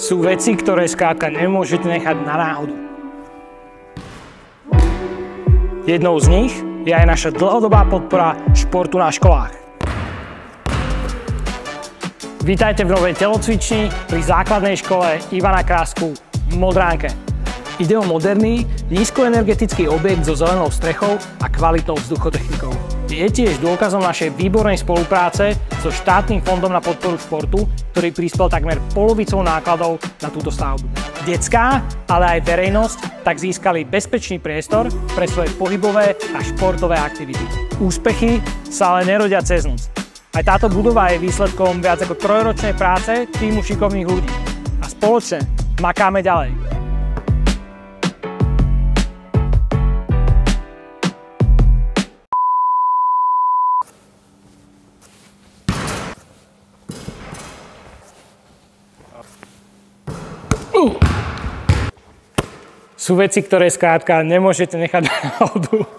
Sú veci, ktoré skrátka nemôžete nechať na náhodu. Jednou z nich je aj naša dlhodobá podpora športu na školách. Vítajte v novej telocvični pri základnej škole Ivana Krásku v Modránke. Ide o moderný, nízkoenergetický objekt so zelenou strechou a kvalitnou vzduchotechnikou. Je tiež dôkazom našej výbornej spolupráce so štátnym fondom na podporu športu, ktorý prispel takmer polovicou nákladov na túto stavbu. Detská, ale aj verejnosť tak získali bezpečný priestor pre svoje pohybové a športové aktivity. Úspechy sa ale nerodia cez noc. Aj táto budova je výsledkom viac ako 3-ročnej práce týmu šikovných ľudí. A spoločne makáme ďalej. Sú veci, ktoré skrátka nemôžete nechať na náhodu.